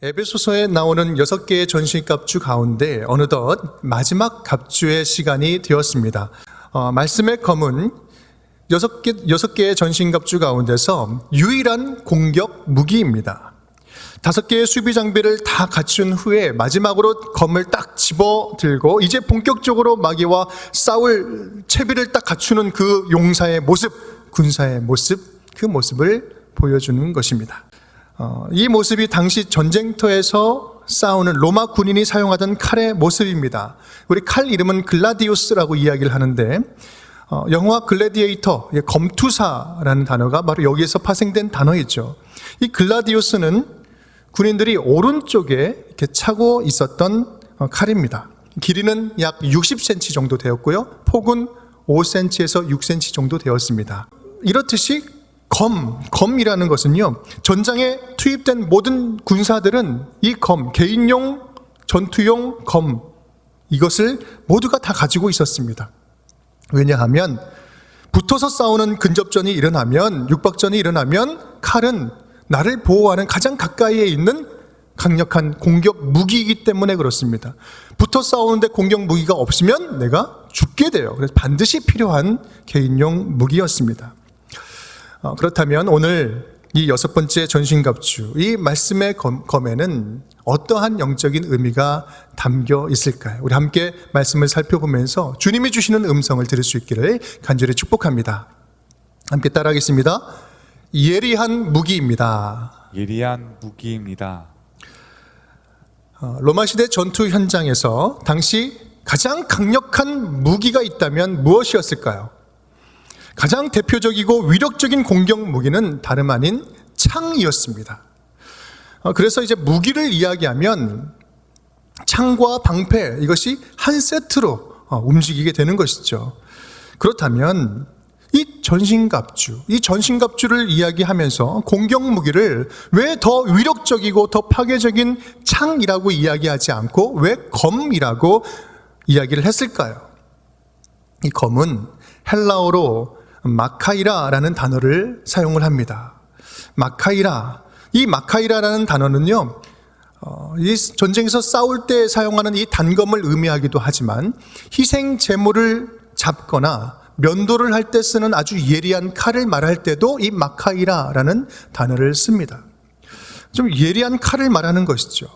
에베소서에 나오는 6개의 전신갑주 가운데 어느덧 마지막 갑주의 시간이 되었습니다. 말씀의 검은 6개의 전신갑주 가운데서 유일한 공격 무기입니다. 5개의 수비 장비를 다 갖춘 후에 마지막으로 검을 딱 집어 들고 이제 본격적으로 마귀와 싸울 채비를 딱 갖추는 그 용사의 모습, 군사의 모습, 그 모습을 보여주는 것입니다. 이 모습이 당시 전쟁터에서 싸우는 로마 군인이 사용하던 칼의 모습입니다. 우리 칼 이름은 글라디우스라고 이야기를 하는데 영화 글래디에이터, 검투사라는 단어가 바로 여기에서 파생된 단어이죠. 이 글라디우스는 군인들이 오른쪽에 이렇게 차고 있었던 칼입니다. 길이는 약 60cm 정도 되었고요. 폭은 5cm에서 6cm 정도 되었습니다. 이렇듯이 검이라는 것은요, 전장에 투입된 모든 군사들은 이 개인용 전투용 검, 이것을 모두가 다 가지고 있었습니다. 왜냐하면 붙어서 싸우는 근접전이 일어나면, 육박전이 일어나면 칼은 나를 보호하는 가장 가까이에 있는 강력한 공격 무기이기 때문에 그렇습니다. 붙어 싸우는데 공격 무기가 없으면 내가 죽게 돼요. 그래서 반드시 필요한 개인용 무기였습니다. 그렇다면 오늘 이 6번째 전신갑주, 이 말씀의 검에는 어떠한 영적인 의미가 담겨 있을까요? 우리 함께 말씀을 살펴보면서 주님이 주시는 음성을 들을 수 있기를 간절히 축복합니다. 함께 따라하겠습니다. 예리한 무기입니다. 예리한 무기입니다. 로마 시대 전투 현장에서 당시 가장 강력한 무기가 있다면 무엇이었을까요? 가장 대표적이고 위력적인 공격 무기는 다름 아닌 창이었습니다. 그래서 이제 무기를 이야기하면 창과 방패, 이것이 한 세트로 움직이게 되는 것이죠. 그렇다면 이 전신갑주를 이야기하면서 공격 무기를 왜 더 위력적이고 더 파괴적인 창이라고 이야기하지 않고 왜 검이라고 이야기를 했을까요? 이 검은 헬라어로 마카이라라는 단어를 사용을 합니다. 이 마카이라라는 단어는요, 이 전쟁에서 싸울 때 사용하는 이 단검을 의미하기도 하지만 희생 제물을 잡거나 면도를 할 때 쓰는 아주 예리한 칼을 말할 때도 이 마카이라라는 단어를 씁니다. 좀 예리한 칼을 말하는 것이죠.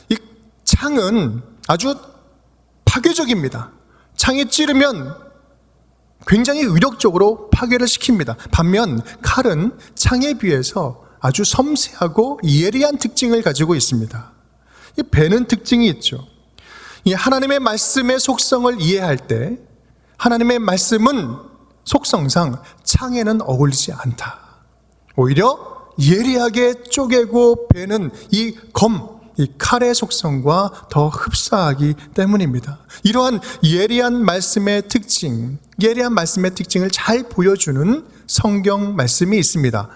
이 창은 아주 파괴적입니다. 창에 찌르면 굉장히 위력적으로 파괴를 시킵니다. 반면 칼은 창에 비해서 아주 섬세하고 예리한 특징을 가지고 있습니다. 이 배는 특징이 있죠. 이 하나님의 말씀의 속성을 이해할 때 하나님의 말씀은 속성상 창에는 어울리지 않다. 오히려 예리하게 쪼개고 베는 이 칼의 속성과 더 흡사하기 때문입니다. 이러한 예리한 말씀의 특징을 잘 보여주는 성경 말씀이 있습니다.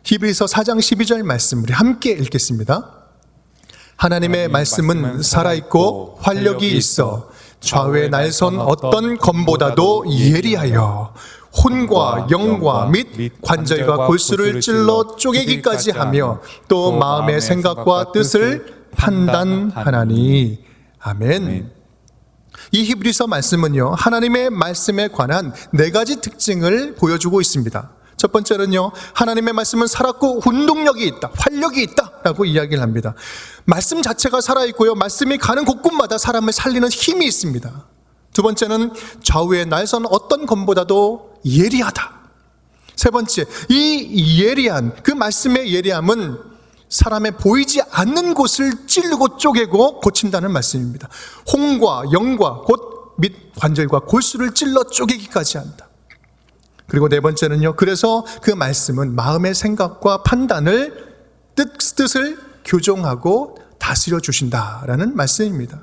히브리서 4장 12절 말씀 우리 함께 읽겠습니다. 하나님의 말씀은 살아있고 활력이 있어 좌우에 날선 어떤 검보다도 예리하여 혼과 영과 및 관절과 골수를 찔러 쪼개기까지 하며 또 마음의 생각과 뜻을 판단하나니. 아멘. 이 히브리서 말씀은요, 하나님의 말씀에 관한 4가지 특징을 보여주고 있습니다. 첫 번째는요, 하나님의 말씀은 살았고 운동력이 있다, 활력이 있다라고 이야기를 합니다. 말씀 자체가 살아있고요, 말씀이 가는 곳곳마다 사람을 살리는 힘이 있습니다. 두 번째는 좌우에 날선 어떤 검보다도 예리하다. 세 번째, 이 예리한, 그 말씀의 예리함은 사람의 보이지 않는 곳을 찌르고 쪼개고 고친다는 말씀입니다. 홍과 영과 및 관절과 골수를 찔러 쪼개기까지 한다. 그리고 네 번째는요, 그래서 그 말씀은 마음의 생각과 판단을 뜻을 교정하고 다스려 주신다라는 말씀입니다.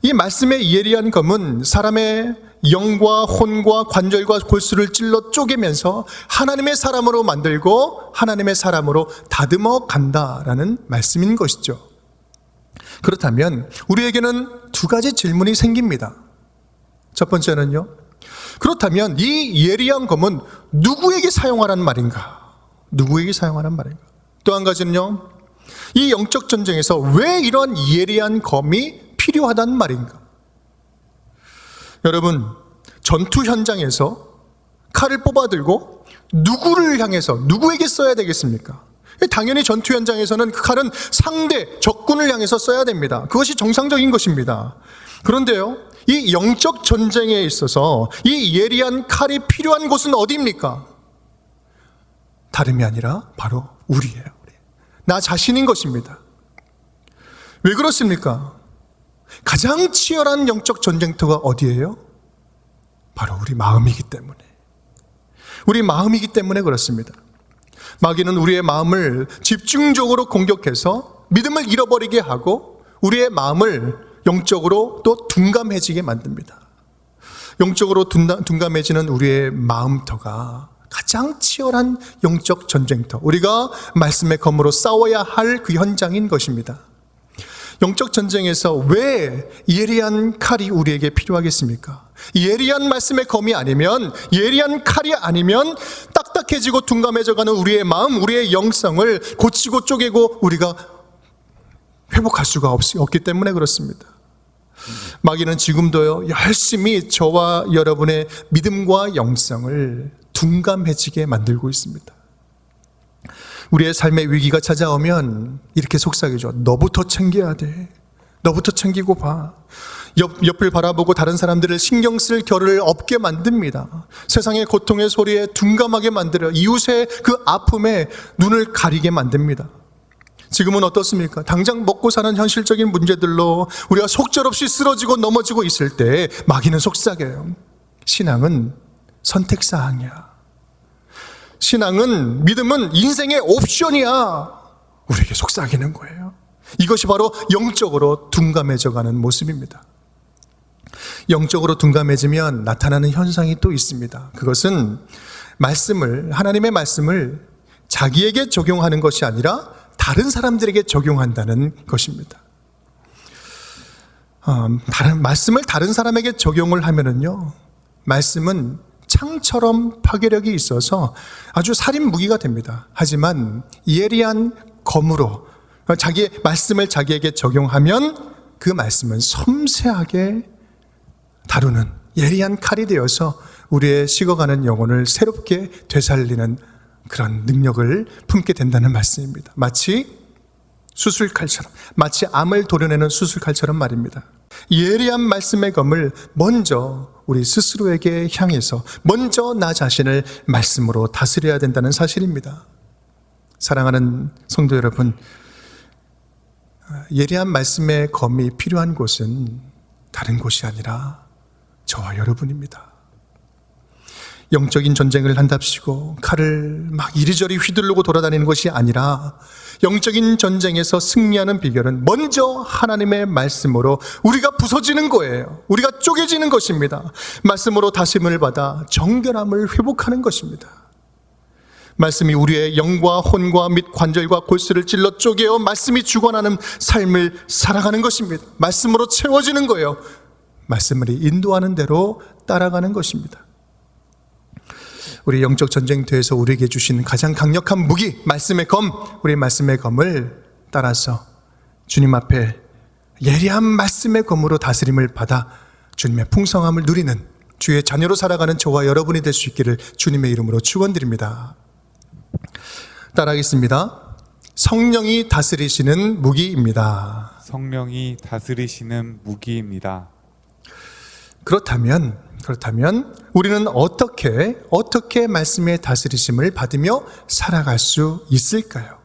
이 말씀의 예리한 검은 사람의 영과 혼과 관절과 골수를 찔러 쪼개면서 하나님의 사람으로 만들고 하나님의 사람으로 다듬어 간다라는 말씀인 것이죠. 그렇다면 우리에게는 2가지 질문이 생깁니다. 첫 번째는요, 그렇다면 이 예리한 검은 누구에게 사용하라는 말인가? 또 한 가지는요, 이 영적 전쟁에서 왜 이러한 예리한 검이 필요하단 말인가? 여러분, 전투 현장에서 칼을 뽑아들고 누구를 향해서 누구에게 써야 되겠습니까? 당연히 전투 현장에서는 그 칼은 상대 적군을 향해서 써야 됩니다. 그것이 정상적인 것입니다. 그런데요, 이 영적 전쟁에 있어서 이 예리한 칼이 필요한 곳은 어디입니까? 다름이 아니라 바로 우리예요. 나 자신인 것입니다. 왜 그렇습니까? 가장 치열한 영적 전쟁터가 어디예요? 바로 우리 마음이기 때문에. 우리 마음이기 때문에 그렇습니다. 마귀는 우리의 마음을 집중적으로 공격해서 믿음을 잃어버리게 하고 우리의 마음을 영적으로 또 둔감해지게 만듭니다. 영적으로 둔감해지는 우리의 마음터가 가장 치열한 영적 전쟁터, 우리가 말씀의 검으로 싸워야 할 그 현장인 것입니다. 영적 전쟁에서 왜 예리한 칼이 우리에게 필요하겠습니까? 예리한 말씀의 검이 아니면, 예리한 칼이 아니면 딱딱해지고 둔감해져가는 우리의 마음, 우리의 영성을 고치고 쪼개고 우리가 회복할 수가 없기 때문에 그렇습니다. 마귀는 지금도요, 열심히 저와 여러분의 믿음과 영성을 둔감해지게 만들고 있습니다. 우리의 삶의 위기가 찾아오면 이렇게 속삭이죠. 너부터 챙겨야 돼. 너부터 챙기고 봐. 옆을 바라보고 다른 사람들을 신경 쓸 겨를 없게 만듭니다. 세상의 고통의 소리에 둔감하게 만들어 이웃의 그 아픔에 눈을 가리게 만듭니다. 지금은 어떻습니까? 당장 먹고 사는 현실적인 문제들로 우리가 속절없이 쓰러지고 넘어지고 있을 때 마귀는 속삭여요. 신앙은 선택사항이야. 신앙은, 믿음은 인생의 옵션이야. 우리에게 속삭이는 거예요. 이것이 바로 영적으로 둔감해져가는 모습입니다. 영적으로 둔감해지면 나타나는 현상이 또 있습니다. 그것은 하나님의 말씀을 자기에게 적용하는 것이 아니라 다른 사람들에게 적용한다는 것입니다. 말씀을 다른 사람에게 적용을 하면은요, 말씀은 창처럼 파괴력이 있어서 아주 살인 무기가 됩니다. 하지만 예리한 검으로 자기의 말씀을 자기에게 적용하면 그 말씀은 섬세하게 다루는 예리한 칼이 되어서 우리의 식어가는 영혼을 새롭게 되살리는 그런 능력을 품게 된다는 말씀입니다. 마치 수술칼처럼, 마치 암을 도려내는 수술칼처럼 말입니다. 예리한 말씀의 검을 먼저 우리 스스로에게 향해서 먼저 나 자신을 말씀으로 다스려야 된다는 사실입니다. 사랑하는 성도 여러분, 예리한 말씀의 검이 필요한 곳은 다른 곳이 아니라 저와 여러분입니다. 영적인 전쟁을 한답시고 칼을 막 이리저리 휘두르고 돌아다니는 것이 아니라 영적인 전쟁에서 승리하는 비결은 먼저 하나님의 말씀으로 우리가 부서지는 거예요. 우리가 쪼개지는 것입니다. 말씀으로 다짐을 받아 정결함을 회복하는 것입니다. 말씀이 우리의 영과 혼과 및 관절과 골수를 찔러 쪼개어 말씀이 주관하는 삶을 살아가는 것입니다. 말씀으로 채워지는 거예요. 말씀을 인도하는 대로 따라가는 것입니다. 우리 영적 전쟁터에서 우리에게 주신 가장 강력한 무기, 말씀의 검, 우리 말씀의 검을 따라서 주님 앞에 예리한 말씀의 검으로 다스림을 받아 주님의 풍성함을 누리는 주의 자녀로 살아가는 저와 여러분이 될 수 있기를 주님의 이름으로 축원드립니다. 따라하겠습니다. 성령이 다스리시는 무기입니다. 성령이 다스리시는 무기입니다. 그렇다면 우리는 어떻게 말씀의 다스리심을 받으며 살아갈 수 있을까요?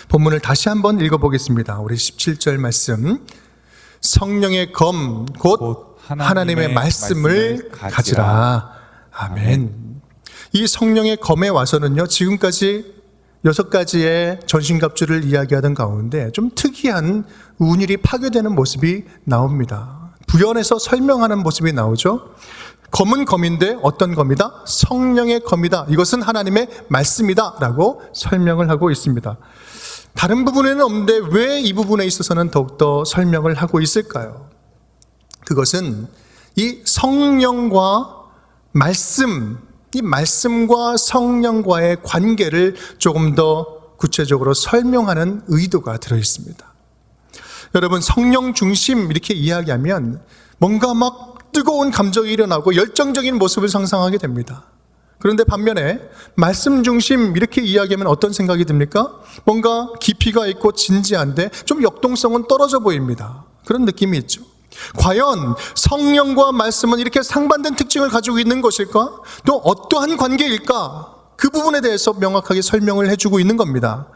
본문을 다시 한번 읽어보겠습니다. 우리 17절 말씀. 성령의 검 곧 하나님의 말씀을 가지라. 아멘. 이 성령의 검에 와서는요, 지금까지 6가지의 전신갑주를 이야기하던 가운데 좀 특이한 운율이 파괴되는 모습이 나옵니다. 부연해서 설명하는 모습이 나오죠. 검은 검인데 어떤 검이다? 성령의 검이다. 이것은 하나님의 말씀이다 라고 설명을 하고 있습니다. 다른 부분에는 없는데 왜 이 부분에 있어서는 더욱더 설명을 하고 있을까요? 그것은 이 성령과 말씀, 이 말씀과 성령과의 관계를 조금 더 구체적으로 설명하는 의도가 들어 있습니다. 여러분, 성령 중심 이렇게 이야기하면 뭔가 막 뜨거운 감정이 일어나고 열정적인 모습을 상상하게 됩니다. 그런데 반면에 말씀 중심 이렇게 이야기하면 어떤 생각이 듭니까? 뭔가 깊이가 있고 진지한데 좀 역동성은 떨어져 보입니다. 그런 느낌이 있죠. 과연 성령과 말씀은 이렇게 상반된 특징을 가지고 있는 것일까? 또 어떠한 관계일까? 그 부분에 대해서 명확하게 설명을 해주고 있는 겁니다.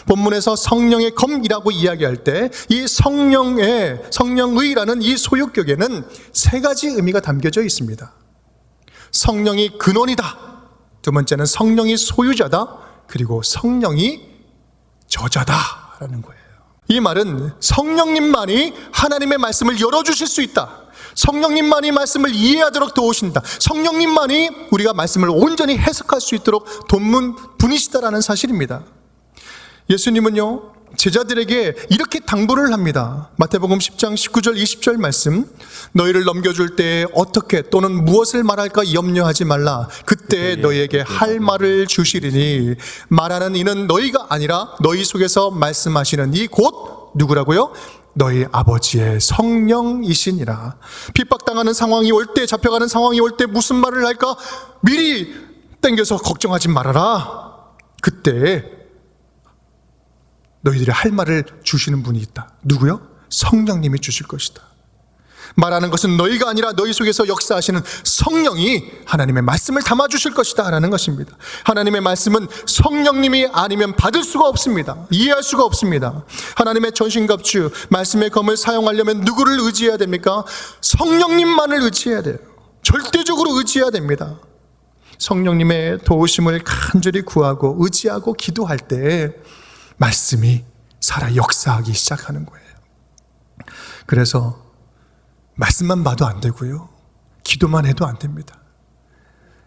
본문에서 성령의 검이라고 이야기할 때 이 성령의라는 이 소유격에는 세 가지 의미가 담겨져 있습니다. 성령이 근원이다. 두 번째는 성령이 소유자다. 그리고 성령이 저자다라는 거예요. 이 말은 성령님만이 하나님의 말씀을 열어주실 수 있다. 성령님만이 말씀을 이해하도록 도우신다. 성령님만이 우리가 말씀을 온전히 해석할 수 있도록 돕는 분이시다라는 사실입니다. 예수님은요, 제자들에게 이렇게 당부를 합니다. 마태복음 10장 19절 20절 말씀, 너희를 넘겨줄 때 어떻게 또는 무엇을 말할까 염려하지 말라. 그때 너희에게 할 말을 주시리니 말하는 이는 너희가 아니라 너희 속에서 말씀하시는 이 곧 누구라고요? 너희 아버지의 성령이시니라. 핍박당하는 상황이 올 때, 잡혀가는 상황이 올 때 무슨 말을 할까 미리 땡겨서 걱정하지 말아라. 그때 너희들이 할 말을 주시는 분이 있다. 누구요? 성령님이 주실 것이다. 말하는 것은 너희가 아니라 너희 속에서 역사하시는 성령이 하나님의 말씀을 담아주실 것이다 라는 것입니다. 하나님의 말씀은 성령님이 아니면 받을 수가 없습니다. 이해할 수가 없습니다. 하나님의 전신갑주 말씀의 검을 사용하려면 누구를 의지해야 됩니까? 성령님만을 의지해야 돼요. 절대적으로 의지해야 됩니다. 성령님의 도우심을 간절히 구하고 의지하고 기도할 때 말씀이 살아 역사하기 시작하는 거예요. 그래서 말씀만 봐도 안 되고요, 기도만 해도 안 됩니다.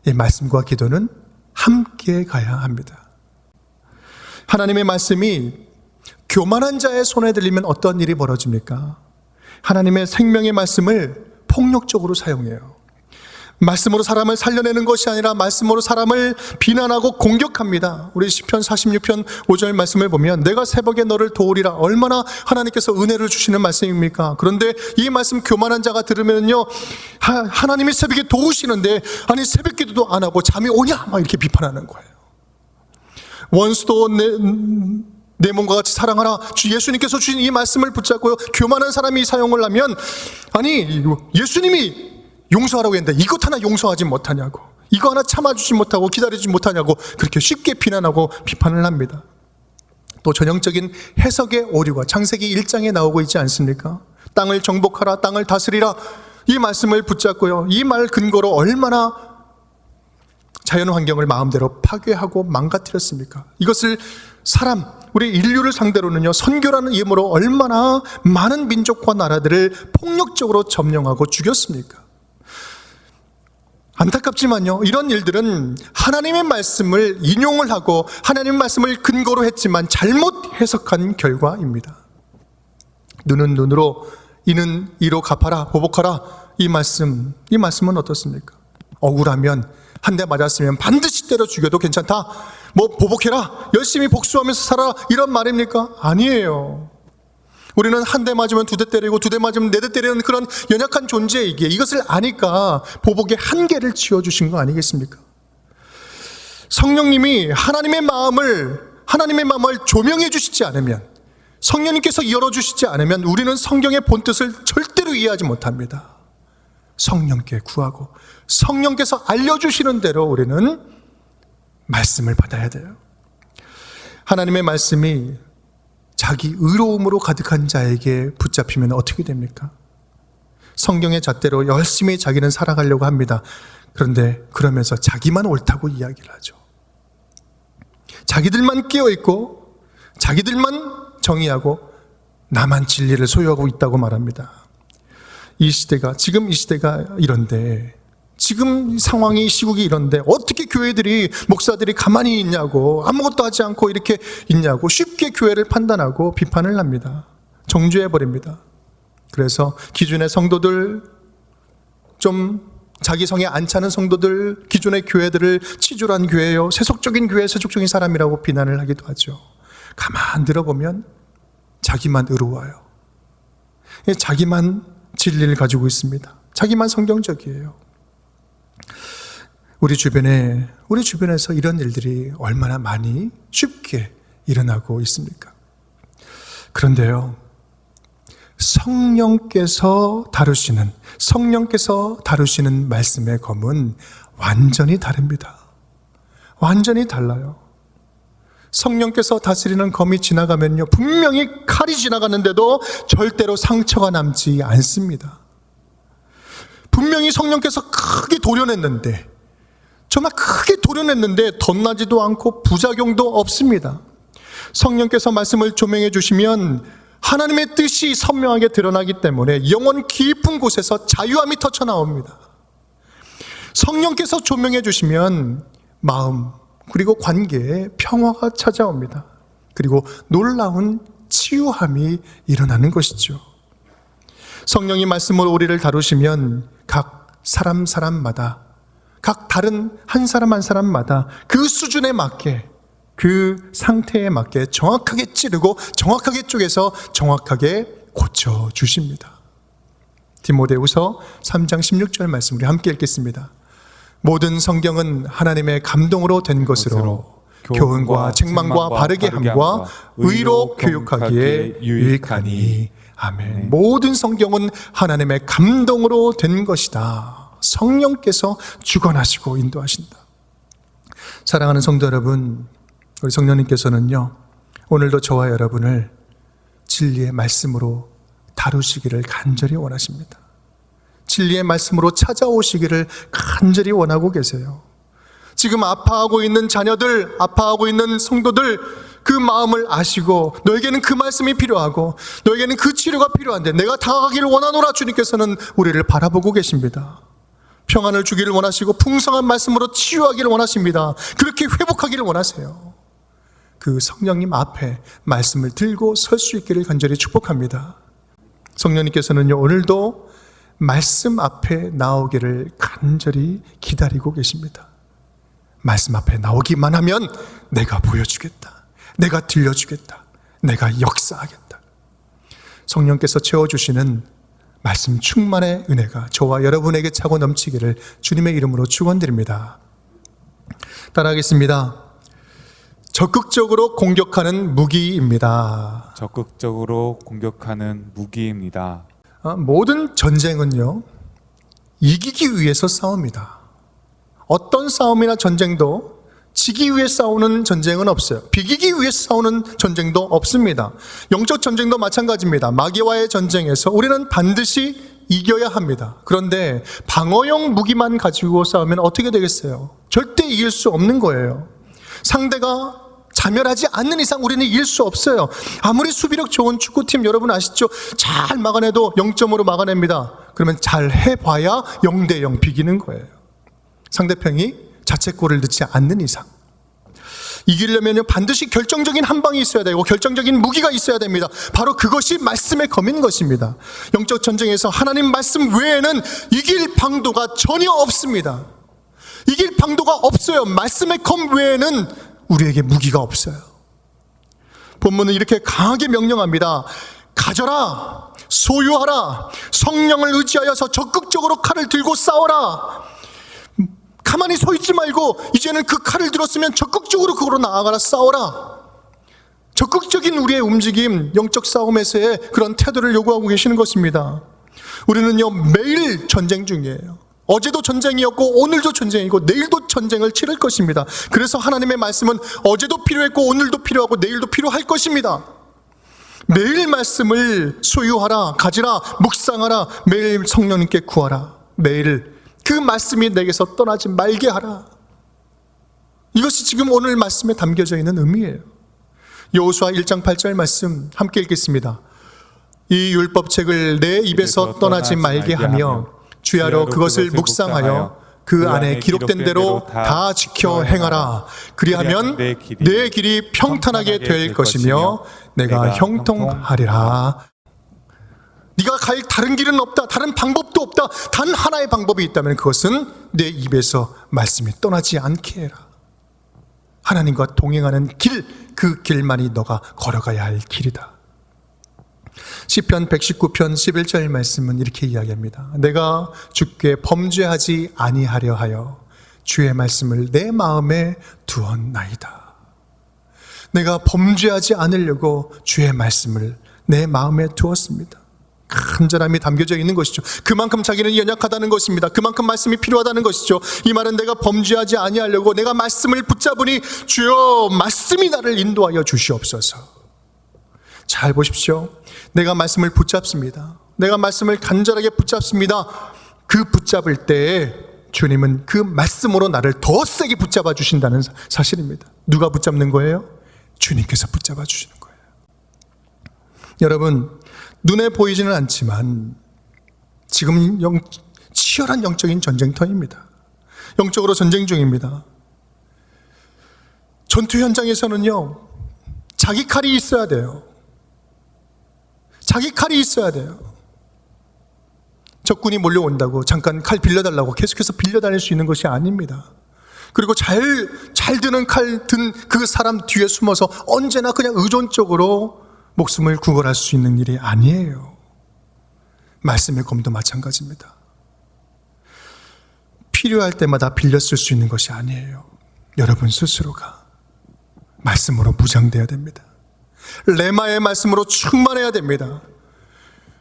이 말씀과 기도는 함께 가야 합니다. 하나님의 말씀이 교만한 자의 손에 들리면 어떤 일이 벌어집니까? 하나님의 생명의 말씀을 폭력적으로 사용해요. 말씀으로 사람을 살려내는 것이 아니라 말씀으로 사람을 비난하고 공격합니다. 우리 시편 46편 5절 말씀을 보면 내가 새벽에 너를 도우리라. 얼마나 하나님께서 은혜를 주시는 말씀입니까? 그런데 이 말씀 교만한 자가 들으면요, 하나님이 새벽에 도우시는데 아니 새벽 기도도 안 하고 잠이 오냐? 막 이렇게 비판하는 거예요. 원수도 내 몸과 같이 사랑하라. 주 예수님께서 주신 이 말씀을 붙잡고요, 교만한 사람이 사용을 하면 아니 예수님이 용서하라고 했는데 이것 하나 용서하지 못하냐고, 이거 하나 참아주지 못하고 기다리지 못하냐고 그렇게 쉽게 비난하고 비판을 합니다. 또 전형적인 해석의 오류가 창세기 1장에 나오고 있지 않습니까? 땅을 정복하라, 땅을 다스리라, 이 말씀을 붙잡고요, 이 말 근거로 얼마나 자연 환경을 마음대로 파괴하고 망가뜨렸습니까? 이것을 우리 인류를 상대로는요, 선교라는 이름으로 얼마나 많은 민족과 나라들을 폭력적으로 점령하고 죽였습니까? 안타깝지만요, 이런 일들은 하나님의 말씀을 인용을 하고 하나님의 말씀을 근거로 했지만 잘못 해석한 결과입니다. 눈은 눈으로, 이는 이로 갚아라, 보복하라. 이 말씀은 어떻습니까? 억울하면 한 대 맞았으면 반드시 때려 죽여도 괜찮다. 뭐 보복해라, 열심히 복수하면서 살아, 이런 말입니까? 아니에요. 우리는 한 대 맞으면 두 대 때리고 두 대 맞으면 네 대 때리는 그런 연약한 존재이기에 이것을 아니까 보복의 한계를 지어주신 거 아니겠습니까? 성령님이 하나님의 마음을 조명해 주시지 않으면, 성령님께서 열어주시지 않으면 우리는 성경의 본뜻을 절대로 이해하지 못합니다. 성령께 구하고 성령께서 알려주시는 대로 우리는 말씀을 받아야 돼요. 하나님의 말씀이 자기 의로움으로 가득한 자에게 붙잡히면 어떻게 됩니까? 성경의 잣대로 열심히 자기는 살아가려고 합니다. 그런데 그러면서 자기만 옳다고 이야기를 하죠. 자기들만 깨어있고 자기들만 정의하고 나만 진리를 소유하고 있다고 말합니다. 지금 이 시대가 이런데, 지금 상황이, 시국이 이런데 어떻게 교회들이, 목사들이 가만히 있냐고, 아무것도 하지 않고 이렇게 있냐고 쉽게 교회를 판단하고 비판을 합니다. 정죄해버립니다. 그래서 기존의 성도들, 좀 자기 성에 안 차는 성도들, 기존의 교회들을 치졸한 교회요, 세속적인 교회, 세속적인 사람이라고 비난을 하기도 하죠. 가만 들어보면 자기만 의로워요. 자기만 진리를 가지고 있습니다. 자기만 성경적이에요. 우리 주변에서 이런 일들이 얼마나 많이 쉽게 일어나고 있습니까? 그런데요, 성령께서 다루시는 말씀의 검은 완전히 다릅니다. 완전히 달라요. 성령께서 다스리는 검이 지나가면요, 분명히 칼이 지나가는데도 절대로 상처가 남지 않습니다. 분명히 성령께서 크게 도려냈는데, 정말 크게 도려냈는데 덧나지도 않고 부작용도 없습니다. 성령께서 말씀을 조명해 주시면 하나님의 뜻이 선명하게 드러나기 때문에 영혼 깊은 곳에서 자유함이 터쳐나옵니다. 성령께서 조명해 주시면 마음 그리고 관계에 평화가 찾아옵니다. 그리고 놀라운 치유함이 일어나는 것이죠. 성령이 말씀으로 우리를 다루시면 각 사람마다, 각 다른 한 사람 한 사람마다 그 수준에 맞게, 그 상태에 맞게 정확하게 찌르고 정확하게 쪼개서 정확하게 고쳐주십니다. 디모데후서 3장 16절 말씀 우리 함께 읽겠습니다. 모든 성경은 하나님의 감동으로 된 것으로 교훈과 책망과 바르게 함과 의로 교육하기에 유익하니. 아멘. 모든 성경은 하나님의 감동으로 된 것이다. 성령께서 주관하시고 인도하신다. 사랑하는 성도 여러분, 우리 성령님께서는요, 오늘도 저와 여러분을 진리의 말씀으로 다루시기를 간절히 원하십니다. 진리의 말씀으로 찾아오시기를 간절히 원하고 계세요. 지금 아파하고 있는 자녀들, 아파하고 있는 성도들, 그 마음을 아시고 너에게는 그 말씀이 필요하고 너에게는 그 치료가 필요한데 내가 다가가기를 원하노라. 주님께서는 우리를 바라보고 계십니다. 평안을 주기를 원하시고 풍성한 말씀으로 치유하기를 원하십니다. 그렇게 회복하기를 원하세요. 그 성령님 앞에 말씀을 들고 설 수 있기를 간절히 축복합니다. 성령님께서는요, 오늘도 말씀 앞에 나오기를 간절히 기다리고 계십니다. 말씀 앞에 나오기만 하면 내가 보여주겠다. 내가 들려주겠다. 내가 역사하겠다. 성령께서 채워주시는 말씀 충만의 은혜가 저와 여러분에게 차고 넘치기를 주님의 이름으로 축원드립니다. 따라하겠습니다. 적극적으로 공격하는 무기입니다. 적극적으로 공격하는 무기입니다. 모든 전쟁은요, 이기기 위해서 싸웁니다. 어떤 싸움이나 전쟁도 지기 위해 싸우는 전쟁은 없어요. 비기기 위해서 싸우는 전쟁도 없습니다. 영적 전쟁도 마찬가지입니다. 마귀와의 전쟁에서 우리는 반드시 이겨야 합니다. 그런데 방어용 무기만 가지고 싸우면 어떻게 되겠어요? 절대 이길 수 없는 거예요. 상대가 자멸하지 않는 이상 우리는 이길 수 없어요. 아무리 수비력 좋은 축구팀 여러분 아시죠? 잘 막아내도 0점으로 막아냅니다. 그러면 잘 해봐야 0대0 비기는 거예요. 상대편이 자책골을 넣지 않는 이상. 이기려면 반드시 결정적인 한 방이 있어야 되고 결정적인 무기가 있어야 됩니다. 바로 그것이 말씀의 검인 것입니다. 영적 전쟁에서 하나님 말씀 외에는 이길 방도가 전혀 없습니다. 이길 방도가 없어요. 말씀의 검 외에는 우리에게 무기가 없어요. 본문은 이렇게 강하게 명령합니다. 가져라, 소유하라, 성령을 의지하여서 적극적으로 칼을 들고 싸워라. 가만히 서 있지 말고 이제는 그 칼을 들었으면 적극적으로 그거로 나아가라, 싸워라. 적극적인 우리의 움직임, 영적 싸움에서의 그런 태도를 요구하고 계시는 것입니다. 우리는요, 매일 전쟁 중이에요. 어제도 전쟁이었고 오늘도 전쟁이고 내일도 전쟁을 치를 것입니다. 그래서 하나님의 말씀은 어제도 필요했고 오늘도 필요하고 내일도 필요할 것입니다. 매일 말씀을 소유하라, 가지라, 묵상하라, 매일 성령님께 구하라. 매일 그 말씀이 내게서 떠나지 말게 하라. 이것이 지금 오늘 말씀에 담겨져 있는 의미예요. 여호수아 1장 8절 말씀 함께 읽겠습니다. 이 율법책을 내 입에서 떠나지 말게 하며 주야로 그것을 묵상하여 그 안에 기록된 대로 다 지켜 행하라. 그리하면 내 길이 평탄하게 될 것이며 내가 형통하리라. 네가 갈 다른 길은 없다. 다른 방법도 없다. 단 하나의 방법이 있다면 그것은 내 입에서 말씀이 떠나지 않게 해라. 하나님과 동행하는 길, 그 길만이 너가 걸어가야 할 길이다. 시편 119편 11절 말씀은 이렇게 이야기합니다. 내가 주께 범죄하지 아니하려 하여 주의 말씀을 내 마음에 두었나이다. 내가 범죄하지 않으려고 주의 말씀을 내 마음에 두었습니다. 간절함이 담겨져 있는 것이죠. 그만큼 자기는 연약하다는 것입니다. 그만큼 말씀이 필요하다는 것이죠. 이 말은 내가 범죄하지 아니하려고 내가 말씀을 붙잡으니 주여 말씀이 나를 인도하여 주시옵소서. 잘 보십시오. 내가 말씀을 붙잡습니다. 내가 말씀을 간절하게 붙잡습니다. 그 붙잡을 때에 주님은 그 말씀으로 나를 더 세게 붙잡아 주신다는 사실입니다. 누가 붙잡는 거예요? 주님께서 붙잡아 주시는 거예요. 여러분, 눈에 보이지는 않지만 지금 치열한 영적인 전쟁터입니다. 영적으로 전쟁 중입니다. 전투 현장에서는요, 자기 칼이 있어야 돼요. 자기 칼이 있어야 돼요. 적군이 몰려온다고 잠깐 칼 빌려달라고 계속해서 빌려다닐 수 있는 것이 아닙니다. 그리고 잘 드는 칼 든 그 사람 뒤에 숨어서 언제나 그냥 의존적으로 목숨을 구걸할 수 있는 일이 아니에요. 말씀의 검도 마찬가지입니다. 필요할 때마다 빌려 쓸 수 있는 것이 아니에요. 여러분 스스로가 말씀으로 무장돼야 됩니다. 레마의 말씀으로 충만해야 됩니다.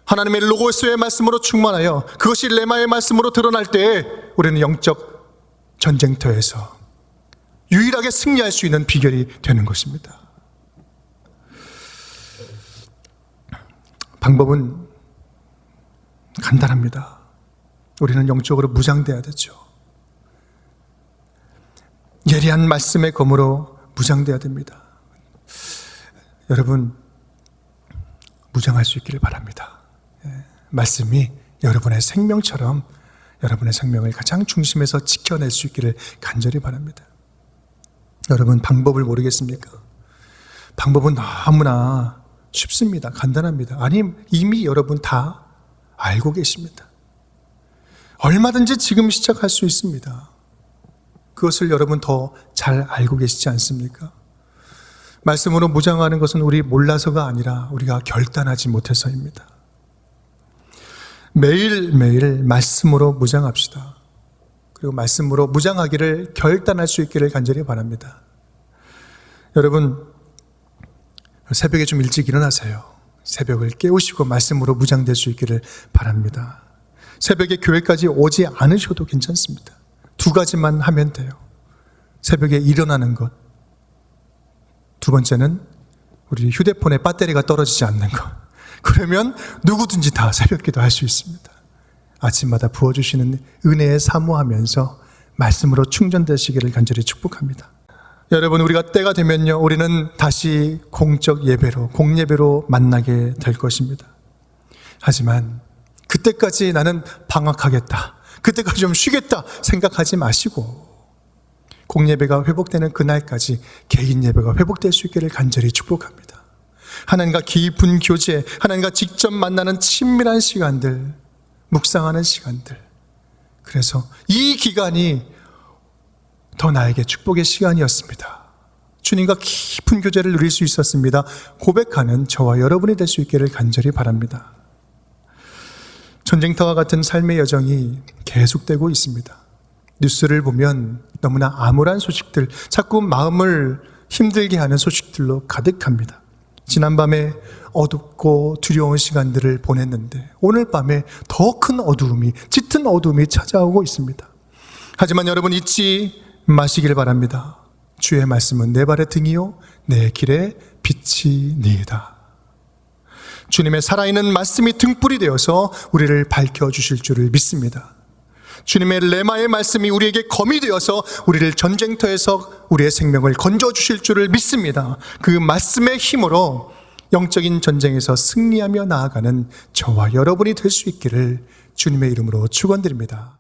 하나님의 로고스의 말씀으로 충만하여 그것이 레마의 말씀으로 드러날 때에 우리는 영적 전쟁터에서 유일하게 승리할 수 있는 비결이 되는 것입니다. 방법은 간단합니다. 우리는 영적으로 무장돼야 되죠. 예리한 말씀의 검으로 무장돼야 됩니다. 여러분, 무장할 수 있기를 바랍니다. 말씀이 여러분의 생명처럼 여러분의 생명을 가장 중심에서 지켜낼 수 있기를 간절히 바랍니다. 여러분, 방법을 모르겠습니까? 방법은 너무나 쉽습니다. 간단합니다. 아니, 이미 여러분 다 알고 계십니다. 얼마든지 지금 시작할 수 있습니다. 그것을 여러분 더 잘 알고 계시지 않습니까? 말씀으로 무장하는 것은 우리 몰라서가 아니라 우리가 결단하지 못해서입니다. 매일매일 말씀으로 무장합시다. 그리고 말씀으로 무장하기를 결단할 수 있기를 간절히 바랍니다. 여러분, 새벽에 좀 일찍 일어나세요. 새벽을 깨우시고 말씀으로 무장될 수 있기를 바랍니다. 새벽에 교회까지 오지 않으셔도 괜찮습니다. 2가지만 하면 돼요. 새벽에 일어나는 것. 2번째는 우리 휴대폰에 배터리가 떨어지지 않는 것. 그러면 누구든지 다 새벽기도 할 수 있습니다. 아침마다 부어주시는 은혜에 사모하면서 말씀으로 충전되시기를 간절히 축복합니다. 여러분, 우리가 때가 되면요, 우리는 다시 공적 예배로, 공예배로 만나게 될 것입니다. 하지만 그때까지 나는 방학하겠다, 그때까지 좀 쉬겠다 생각하지 마시고 공예배가 회복되는 그날까지 개인 예배가 회복될 수 있기를 간절히 축복합니다. 하나님과 깊은 교제, 하나님과 직접 만나는 친밀한 시간들, 묵상하는 시간들. 그래서 이 기간이 더 나에게 축복의 시간이었습니다. 주님과 깊은 교제를 누릴 수 있었습니다. 고백하는 저와 여러분이 될 수 있기를 간절히 바랍니다. 전쟁터와 같은 삶의 여정이 계속되고 있습니다. 뉴스를 보면 너무나 암울한 소식들, 자꾸 마음을 힘들게 하는 소식들로 가득합니다. 지난밤에 어둡고 두려운 시간들을 보냈는데 오늘 밤에 더 큰 어두움이, 짙은 어두움이 찾아오고 있습니다. 하지만 여러분, 잊지 마시길 바랍니다. 주의 말씀은 내 발의 등이요 내 길의 빛이니이다. 주님의 살아있는 말씀이 등불이 되어서 우리를 밝혀주실 줄을 믿습니다. 주님의 레마의 말씀이 우리에게 검이 되어서 우리를 전쟁터에서 우리의 생명을 건져주실 줄을 믿습니다. 그 말씀의 힘으로 영적인 전쟁에서 승리하며 나아가는 저와 여러분이 될 수 있기를 주님의 이름으로 축원드립니다.